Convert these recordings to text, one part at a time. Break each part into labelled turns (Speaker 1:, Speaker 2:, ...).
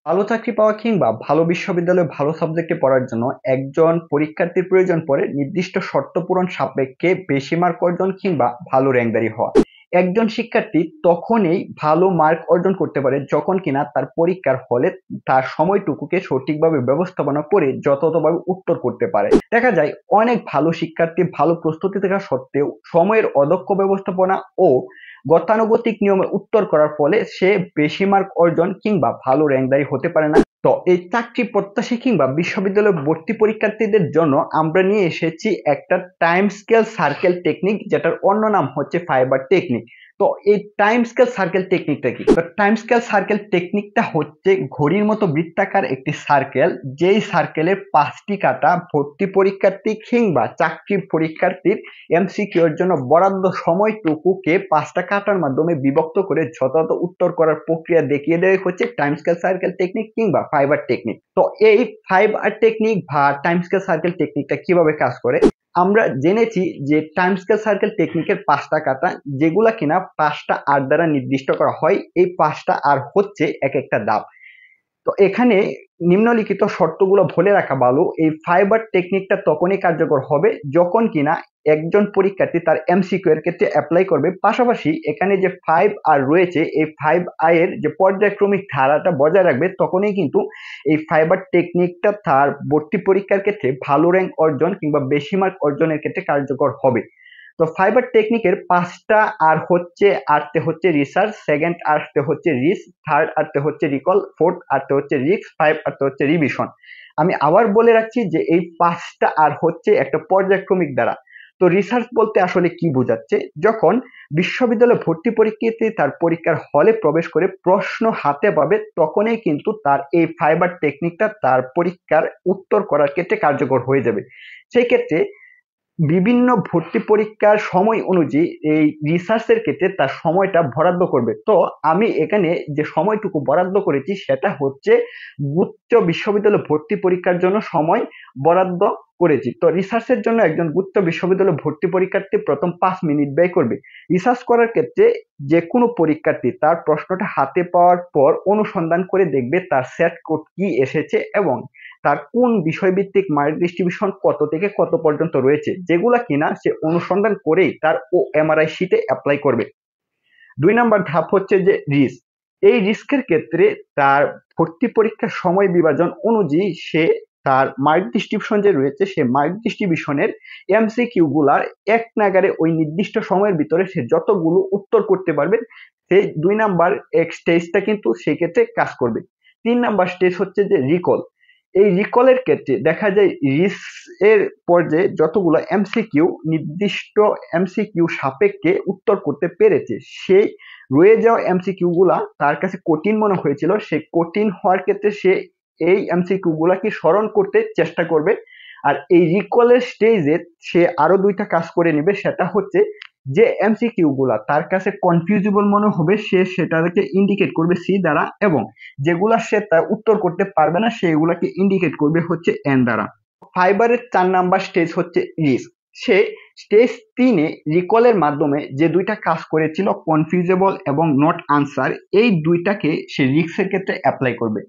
Speaker 1: ভালো চাকরি পাওয়া কিংবা ভালো বিশ্ববিদ্যালয়ে ভালো সাবজেক্টে পড়ার জন্য একজন পরীক্ষার্থীর প্রয়োজন পড়ে নির্দিষ্ট শর্ত পূরণ সাপেক্ষে বেশি মার্ক অর্জন কিংবা ভালো র্যাঙ্কদারি হওয়া। একজন শিক্ষার্থী তখনই ভালো মার্ক অর্জন করতে পারে যখন কিনা তার পরীক্ষার হলে তার সময়টুকুকে সঠিকভাবে ব্যবস্থাপনা করে যথাযথভাবে উত্তর করতে পারে। দেখা যায় অনেক ভালো শিক্ষার্থী ভালো প্রস্তুতি থাকা সত্ত্বেও সময়ের অদক্ষ ব্যবস্থাপনা ও গতানুগতিক নিয়মে উত্তর করার ফলে সে বেশি মার্ক অর্জন কিংবা ভালো র্যাঙ্কদারি হতে পারে না। তো এই চাকরি প্রত্যাশী কিংবা বিশ্ববিদ্যালয় ভর্তি পরীক্ষার্থীদের জন্য আমরা নিয়ে এসেছি একটা টাইম স্কেল সার্কেল টেকনিক, যেটার অন্য নাম হচ্ছে ফাইবার টেকনিক। তো এই টাইম স্কেল সার্কেল টেকনিকটা কি? তো টাইম স্কেল সার্কেল টেকনিকটা হচ্ছে ঘড়ির মতো বৃত্তাকার একটি সার্কেল, যেই সার্কেলের 5টি কাটা ভর্তি পরীক্ষার্থী কিংবা চাকরি পরীক্ষার্থীর এমসিকিউ এর জন্য বরাদ্দ সময়টুকুকে 5টা কাটার মাধ্যমে বিভক্ত করে যথাযথ উত্তর করার প্রক্রিয়া দেখিয়ে দেওয়া হচ্ছে টাইম স্কেল সার্কেল টেকনিক কিংবা ফাইবার টেকনিক। তো এই ফাইবার টেকনিক বা টাইম স্কেল সার্কেল টেকনিকটা কিভাবে কাজ করে আমরা জেনেছি যে টাইম স্কেল সার্কেল টেকনিকের 5টা কাটা, যেগুলা কিনা 5টা আর দ্বারা নির্দিষ্ট করা হয়। এই 5টা আর হচ্ছে এক একটা ধাপ। তো এখানে নিম্নলিখিত শর্তগুলো বলে রাখা ভালো। এই ফাইবার টেকনিকটা তখনই কার্যকর হবে যখন কিনা একজন পরীক্ষার্থী তার এমসিকিউ এর ক্ষেত্রে অ্যাপ্লাই করবে, পাশাপাশি এখানে যে 5 আর রয়েছে এই 5 এর যে পর্যায়ক্রমিক ধারাটা বজায় রাখবে, তখনই কিন্তু এই ফাইবার টেকনিকটা তার ভর্তি পরীক্ষার ক্ষেত্রে ভালো র্যাঙ্ক অর্জন কিংবা বেশি মার্ক অর্জনের ক্ষেত্রে কার্যকর হবে। তো ফাইবার টেকনিকের 5টা আর হচ্ছে, আরতে হচ্ছে রিসার্চ, সেকেন্ড আরতে হচ্ছে রিস্ক, থার্ড আরতে হচ্ছে রিকল, ফোর্থ আরতে হচ্ছে রিস্ক, ফাইভ আরতে হচ্ছে রিভিশন। আমি আবার বলে রাখছি যে এই 5টা আর হচ্ছে একটা পর্যায়ক্রমিক দ্বারা। তো রিসার্চ বলতে আসলে কি বোঝাচ্ছে? যখন বিশ্ববিদ্যালয় ভর্তি পরীক্ষার্থী তার পরীক্ষার হলে প্রবেশ করে প্রশ্ন হাতে পাবে, তখনই কিন্তু তার এই ফাইবার টেকনিকটা তার পরীক্ষার উত্তর করার ক্ষেত্রে কার্যকর হয়ে যাবে। সেই ক্ষেত্রে বিভিন্ন ভর্তি পরীক্ষার সময় অনুযায়ী এই রিসার্চের ক্ষেত্রে তার সময়টা বরাদ্দ করবে। তো আমি এখানে যে সময়টুকু বরাদ্দ করেছি সেটা হচ্ছে উচ্চ বিশ্ববিদ্যালয় ভর্তি পরীক্ষার জন্য সময় বরাদ্দ করেছি। তো রিসার্চের জন্য একজন উচ্চ বিশ্ববিদ্যালয় ভর্তি পরীক্ষার্থী প্রথম 5 মিনিট ব্যয় করবে। রিসার্চ করার ক্ষেত্রে যে কোনো পরীক্ষার্থী তার প্রশ্নটা হাতে পাওয়ার পর অনুসন্ধান করে দেখবে তার সেট কোড কি এসেছে এবং তার কোন বিষয়ভিত্তিক মার্ক ডিস্ট্রিবিউশন কত থেকে কত পর্যন্ত রয়েছে, যেগুলা কিনা সে অনুসন্ধান করেই তার ও এমআরআই শিটে অ্যাপ্লাই করবে। 2 নম্বর ধাপ হচ্ছে যে রিস্ক। এই রিস্কের ক্ষেত্রে তার ভর্তি পরীক্ষার সময় বিভাজন অনুযায়ী সে তার মার্ক ডিস্ট্রিবিউশন যে রয়েছে সে মার্ক ডিস্ট্রিবিউশনের এমসিকিউ গুলার এক নাগারে ওই নির্দিষ্ট সময়ের ভিতরে সে যতগুলো উত্তর করতে পারবে, সেই 2 নাম্বার এক স্টেজটা কিন্তু সেক্ষেত্রে কাজ করবে। 3 নাম্বার স্টেজ হচ্ছে যে রিকল। এই রিকলের ক্ষেত্রে দেখা যায় রিস্ক এর পর্যায়ে যতগুলো এমসিকিউ নির্দিষ্ট এমসিকিউ সাপেক্ষে উত্তর করতে পেরেছে, সেই রয়ে যাওয়া এমসিকিউ গুলা তার কাছে কঠিন মনে হয়েছিল, সেই কঠিন হওয়ার ক্ষেত্রে সে এই এমসিকিউ গুলাকে স্মরণ করতে চেষ্টা করবে। আর এই রিকলের স্টেজে সে আরো 2টা কাজ করে নেবে, সেটা হচ্ছে যে এমসিকিউ গুলা তার কাছে কনফিউজেবল মনে হবে সে সেটাকে ইন্ডিকেট করবে সি দ্বারা, এবং যেগুলা সে তার উত্তর করতে পারবে না সেগুলাকে ইন্ডিকেট করবে হচ্ছে এন দ্বারা। ফাইবারের 4 নাম্বার স্টেজ হচ্ছে রিস্ক। সে স্টেজ 3-এ রিকলের মাধ্যমে যে 2টা কাজ করেছিল কনফিউজেবল এবং নট আনসার, এই 2টাকে সে রিস্কের ক্ষেত্রে অ্যাপ্লাই করবে।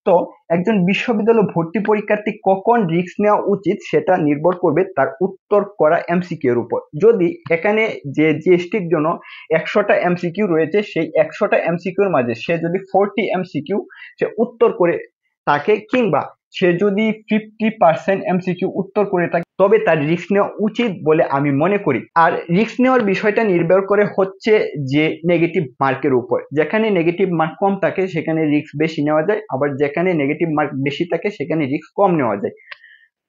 Speaker 1: তো একজন বিশ্ববিদ্যালয় ভর্তি পরীক্ষার্থী কখন রিস্ক নেওয়া উচিত সেটা নির্ভর করবে তার উত্তর করা এমসিকিউ এর উপর। যদি এখানে যে জিএসটির জন্য 100টা এমসিকিউ রয়েছে, সেই 100টা এমসিকিউর মাঝে সে যদি 40 এমসিকিউ সে উত্তর করে থাকে, কিংবা সে যদি 50% এমসিকিউ উত্তর করে থাকে, তবে তার রিস্ক নেওয়া উচিত বলে আমি মনে করি। আর রিস্ক নেওয়ার বিষয়টা নির্ভর করে হচ্ছে যে নেগেটিভ মার্কের উপর। যেখানে নেগেটিভ মার্ক কম থাকে সেখানে রিস্ক বেশি নেওয়া যায়, আবার যেখানে নেগেটিভ মার্ক বেশি থাকে সেখানে রিস্ক কম নেওয়া যায়।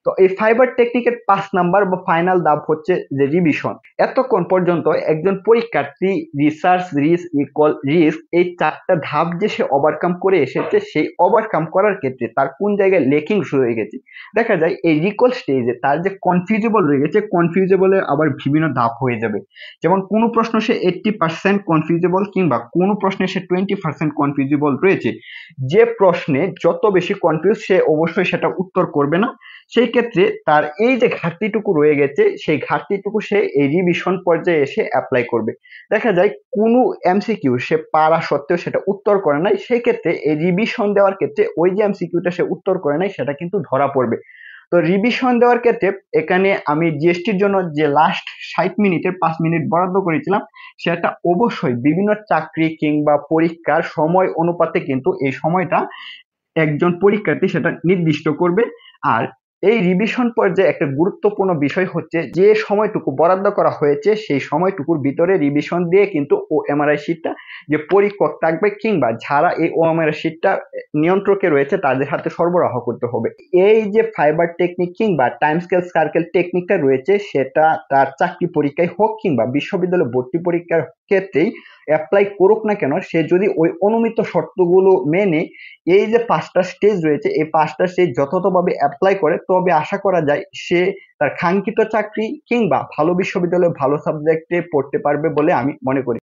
Speaker 1: তো এই ফাইবার টেকনিকের 5 নাম্বার বা ফাইনাল ধাপ হচ্ছে যে রিভিশন। এতক্ষণ পর্যন্ত একজন পরীক্ষার্থী রিসার্চ, রিস্ক, রিকল, রিস্ক এই 4টা ধাপ যে সে ওভারকাম করে এসেছে, সেই ওভারকাম করার ক্ষেত্রে তার কোন জায়গায় লেকিং শুরু হয়ে গেছে। দেখা যায় এই রিকল স্টেজে তার যে কনফিউজেবল রয়ে গেছে, কনফিউজেবলের আবার বিভিন্ন ধাপ হয়ে যাবে। যেমন কোনো প্রশ্ন সে 80% কনফিউজেবল কিংবা কোনো প্রশ্নে সে 20% কনফিউজেবল রয়েছে। যে প্রশ্নে যত বেশি কনফিউজ সে অবশ্যই সেটা উত্তর করবে না, সেই ক্ষেত্রে তার এই যে ঘাটতিটুকু রয়ে গেছে সেই ঘাটতিটুকু সে এই রিভিশন পর্যায়ে এসে অ্যাপ্লাই করবে। দেখা যায় কোনো এমসিকিউ সে পারা সত্ত্বেও সেটা উত্তর করে নাই, সেই ক্ষেত্রে এই রিভিশন দেওয়ার ক্ষেত্রে ওই যে এমসিকিউটা সে উত্তর করে নাই সেটা কিন্তু ধরা পড়বে। তো রিভিশন দেওয়ার ক্ষেত্রে এখানে আমি জিএসটির জন্য যে লাস্ট 60 মিনিটের 5 মিনিট বরাদ্দ করেছিলাম, সেটা অবশ্যই বিভিন্ন চাকরি কিংবা পরীক্ষার সময় অনুপাতে কিন্তু এই সময়টা একজন পরীক্ষার্থী সেটা নির্দিষ্ট করবে। আর এই রিভিশন পর্যায়ে একটা গুরুত্বপূর্ণ বিষয় হচ্ছে যে সময়টুকু বরাদ্দ করা হয়েছে সেই সময়টুকুর ভিতরে রিভিশন দিয়ে কিন্তু ওএমআরআই শিটটা যে পরীক্ষক থাকবে কিংবা যারা এই ওএমআরআই শিটটা নিয়ন্ত্রকে রয়েছে তাদের হাতে সরবরাহ করতে হবে। এই যে ফাইবার টেকনিক কিংবা টাইম স্কেল সার্কেল টেকনিকটা রয়েছে সেটা তার চাকরি পরীক্ষায় হোক কিংবা বিশ্ববিদ্যালয় ভর্তি পরীক্ষার ক্ষেত্রেই অ্যাপ্লাই করুক না কেন, সে যদি ওই অনুমিত শর্তগুলো মেনে এই যে 5টা স্টেজ রয়েছে এই 5টা স্টেজ যথাযথভাবে অ্যাপ্লাই করে তবে আশা করা যায় সে তার কাঙ্ক্ষিত চাকরি কিংবা ভালো বিশ্ববিদ্যালয়ে ভালো সাবজেক্টে পড়তে পারবে বলে আমি মনে করি।